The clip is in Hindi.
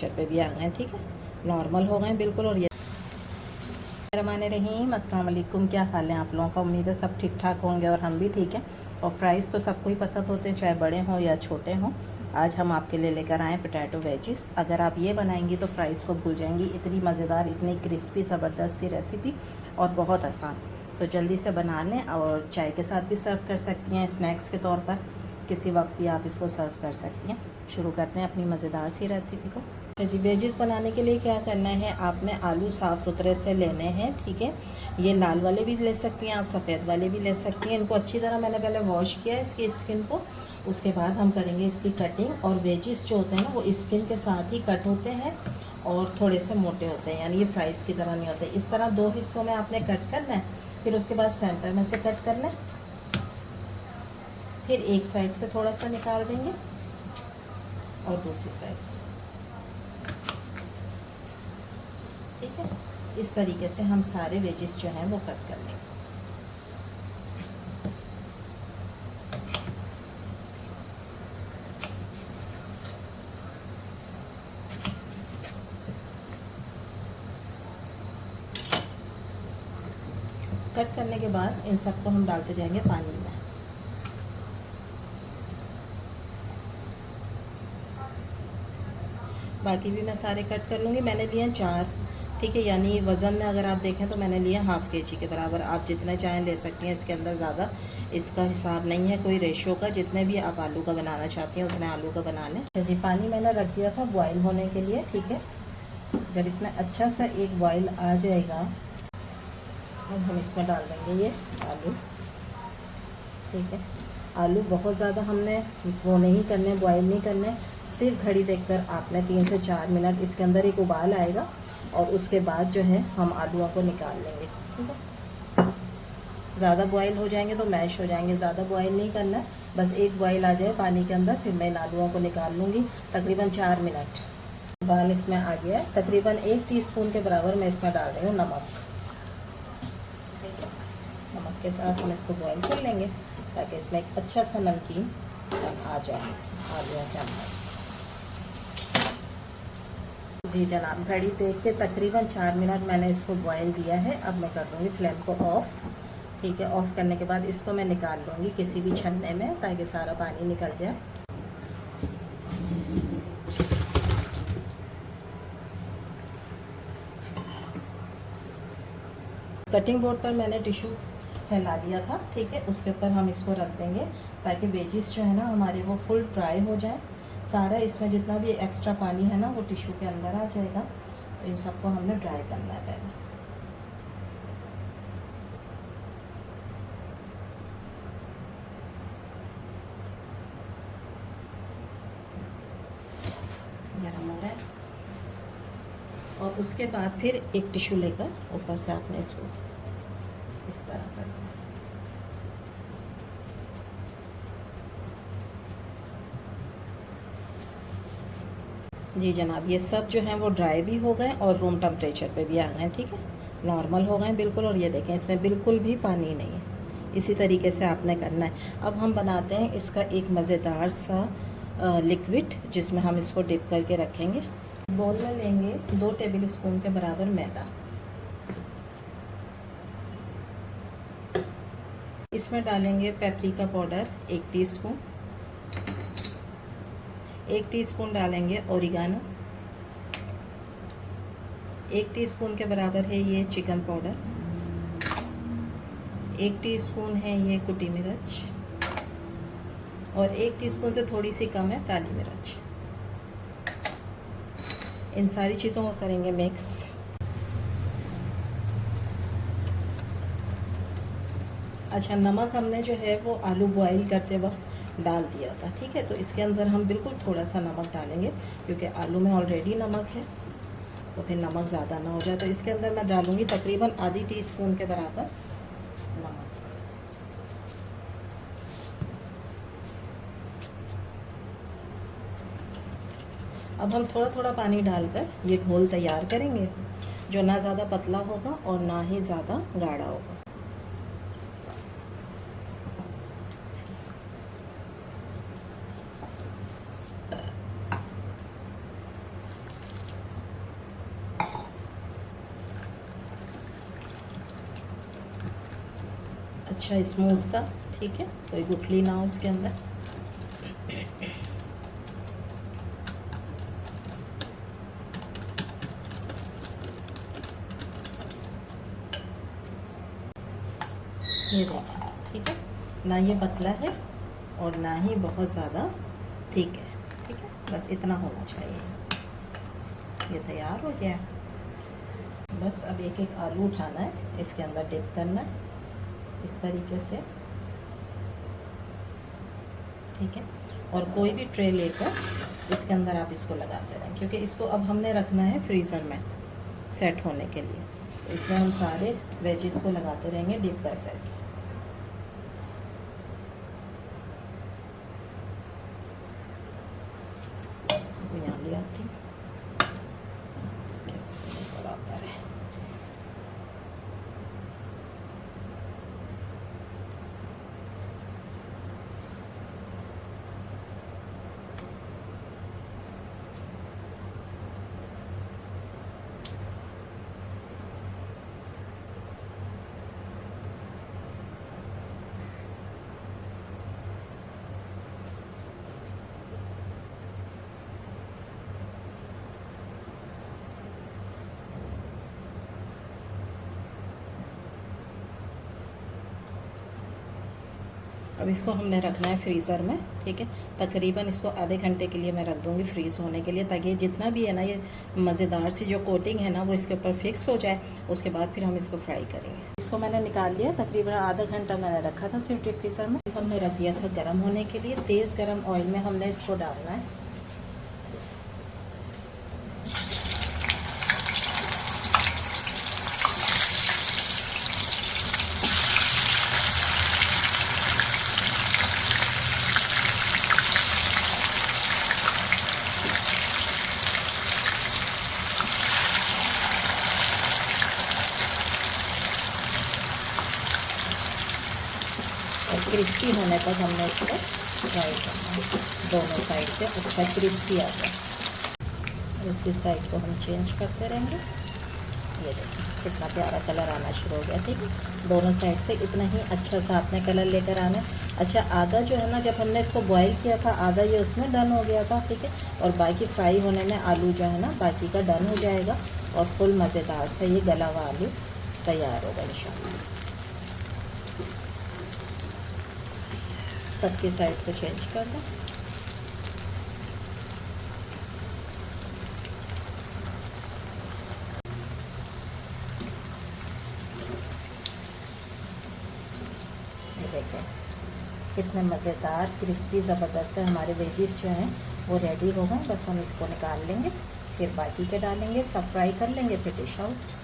टेम्परेचर पे भी आ गए, ठीक है, नॉर्मल हो गए बिल्कुल। और ये रहमान रहीम, अस्सलाम वालेकुम, क्या हाल है आप लोगों का? उम्मीद है सब ठीक ठाक होंगे और हम भी ठीक हैं। और फ्राइज़ तो सबको ही पसंद होते हैं, चाहे बड़े हों या छोटे हों। आज हम आपके लिए लेकर आए पोटैटो वेजिस। अगर आप ये बनाएंगी तो फ्राइज़ को भूल जाएंगी। इतनी मज़ेदार, इतनी क्रिस्पी, ज़बरदस्त सी रेसिपी और बहुत आसान। तो जल्दी से बना लें और चाय के साथ भी सर्व कर सकती हैं, स्नैक्स के तौर पर किसी वक्त भी आप इसको सर्व कर सकती हैं। शुरू करते हैं अपनी मज़ेदार सी रेसिपी को। जी, वेजिस बनाने के लिए क्या करना है, आपने आलू साफ़ सुथरे से लेने हैं, ठीक है। ये लाल वाले भी ले सकती हैं आप, सफ़ेद वाले भी ले सकती हैं। इनको अच्छी तरह मैंने पहले वॉश किया है इसकी स्किन को। उसके बाद हम करेंगे इसकी कटिंग। और वेजिस जो होते हैं ना, वो स्किन के साथ ही कट होते हैं और थोड़े से मोटे होते हैं, यानी ये फ्राइज़ की तरह नहीं होते। इस तरह 2 हिस्सों में आपने कट करना है, फिर उसके बाद सेंटर में से कट कर लें, फिर एक साइड से थोड़ा सा निकाल देंगे और दूसरी साइड से, ठीक है। इस तरीके से हम सारे वेजिस जो हैं वो कट कर लेंगे। कट करने के बाद इन सबको हम डालते जाएंगे पानी में। बाकी भी मैं सारे कट कर लूँगी। मैंने लिए 4, ठीक है, यानी वज़न में अगर आप देखें तो मैंने लिए ½ kg के बराबर। आप जितने चाहें ले सकती हैं, इसके अंदर ज़्यादा इसका हिसाब नहीं है कोई रेशो का। जितने भी आप आलू का बनाना चाहती हैं उतने आलू का बना लें। जी, पानी मैंने रख दिया था बॉयल होने के लिए, ठीक है। जब इसमें अच्छा सा एक बॉयल आ जाएगा, अब हम इसमें डाल देंगे ये आलू, ठीक है। आलू बहुत ज़्यादा हमने वो नहीं करने, बॉयल नहीं करने। सिर्फ घड़ी देखकर आपने 3 से 4 मिनट, इसके अंदर एक उबाल आएगा और उसके बाद जो है हम आलूओं को निकाल लेंगे, ठीक है। ज़्यादा बॉयल हो जाएंगे तो मैश हो जाएंगे, ज़्यादा बॉयल नहीं करना है, बस एक बॉयल आ जाए पानी के अंदर, फिर मैं इन आलूओं को निकाल लूँगी। तकरीबन 4 मिनट उबाल इसमें आ गया है। तकरीबन 1 टीस्पून के बराबर मैं इसमें डाल रही हूँ नमक, ठीक है। नमक के साथ हम इसको बॉयल कर लेंगे ताकि इसमें एक अच्छा सा नमकीन आ जाए आलूओं के अंदर। जी जनाब, घड़ी देख के तकरीबन 4 मिनट मैंने इसको बॉयल दिया है। अब मैं कर दूँगी फ्लेम को ऑफ़, ठीक है। ऑफ़ करने के बाद इसको मैं निकाल लूँगी किसी भी छन्ने में ताकि सारा पानी निकल जाए। कटिंग बोर्ड पर मैंने टिश्यू फैला दिया था, ठीक है। उसके ऊपर हम इसको रख देंगे ताकि वेजिस जो है ना हमारे वो फुल ड्राई हो जाए। सारा इसमें जितना भी एक्स्ट्रा पानी है ना वो टिश्यू के अंदर आ जाएगा। तो इन सबको हमने ड्राई करना है पहले। गरम हो रहा है। और उसके बाद फिर एक टिश्यू लेकर ऊपर से आपने इसको इस तरह कर दिया। जी जनाब, ये सब जो हैं वो ड्राई भी हो गए और रूम टेम्परेचर पे भी आ गए, ठीक है, नॉर्मल हो गए बिल्कुल। और ये देखें, इसमें बिल्कुल भी पानी नहीं है। इसी तरीके से आपने करना है। अब हम बनाते हैं इसका एक मज़ेदार सा लिक्विड, जिसमें हम इसको डिप करके रखेंगे। बोल में लेंगे 2 टेबल स्पून के बराबर मैदा। इसमें डालेंगे पेपरिका पाउडर 1 टीस्पून। 1 टीस्पून डालेंगे ओरिगानो। 1 टीस्पून के बराबर है ये चिकन पाउडर। 1 टीस्पून है ये कुटी मिर्च और 1 टीस्पून से थोड़ी सी कम है काली मिर्च। इन सारी चीज़ों को करेंगे मिक्स। अच्छा, नमक हमने जो है वो आलू बॉईल करते वक्त डाल दिया था, ठीक है। तो इसके अंदर हम बिल्कुल थोड़ा सा नमक डालेंगे क्योंकि आलू में ऑलरेडी नमक है, तो फिर नमक ज़्यादा ना हो जाए। तो इसके अंदर मैं डालूँगी तकरीबन आधी टीस्पून के बराबर नमक। अब हम थोड़ा थोड़ा पानी डालकर ये घोल तैयार करेंगे, जो ना ज़्यादा पतला होगा और ना ही ज़्यादा गाढ़ा होगा। अच्छा स्मूथ सा, ठीक है, कोई गुठली ना हो उसके अंदर। ये देखिए, ठीक है, ना ये पतला है और ना ही बहुत ज़्यादा थिक है, ठीक है, बस इतना होना चाहिए। ये तैयार हो गया। बस अब एक एक आलू उठाना है, इसके अंदर डिप करना है इस तरीके से, ठीक है। और कोई भी ट्रे लेकर इसके अंदर आप इसको लगाते रहें, क्योंकि इसको अब हमने रखना है फ्रीज़र में सेट होने के लिए। तो इसमें हम सारे वेजिस को लगाते रहेंगे डिप कर करके। इसको यहाँ ले आती हूँ, आता है। अब इसको हमने रखना है फ्रीज़र में, ठीक है। तकरीबन इसको आधे घंटे के लिए मैं रख दूँगी फ्रीज़ होने के लिए, ताकि जितना भी है ना ये मज़ेदार सी जो कोटिंग है ना वो इसके ऊपर फिक्स हो जाए। उसके बाद फिर हम इसको फ्राई करेंगे। इसको मैंने निकाल लिया, तकरीबन आधा घंटा मैंने रखा था सिर्फ डीप फ्रीज़र में। हमने रख दिया था गर्म होने के लिए। तेज़ गर्म ऑयल में हमने इसको डालना है। और क्रिस्पी होने तक हमने इसको फ्राई करना है, दोनों साइड से अच्छा क्रिस्पी आ जाए। इसकी साइड को हम चेंज करते रहेंगे। ये देखिए कितना प्यारा कलर आना शुरू हो गया, ठीक है। दोनों साइड से इतना ही अच्छा सा आपने कलर लेकर आना है। अच्छा, आधा जो है ना, जब हमने इसको बॉईल किया था आधा ये उसमें डन हो गया था, ठीक है। और बाकी फ्राई होने में आलू जो है ना बाकी का डन हो जाएगा और फुल मज़ेदार से ये गला हुआ आलू तैयार होगा इंशाल्लाह। सबकी साइड को चेंज कर दें। ये देखें कितने मज़ेदार क्रिस्पी ज़बरदस्त है हमारे वेजिस जो हैं वो रेडी हो गए। बस हम इसको निकाल लेंगे, फिर बाकी के डालेंगे, सब फ्राई कर लेंगे, फिर डिश आउट।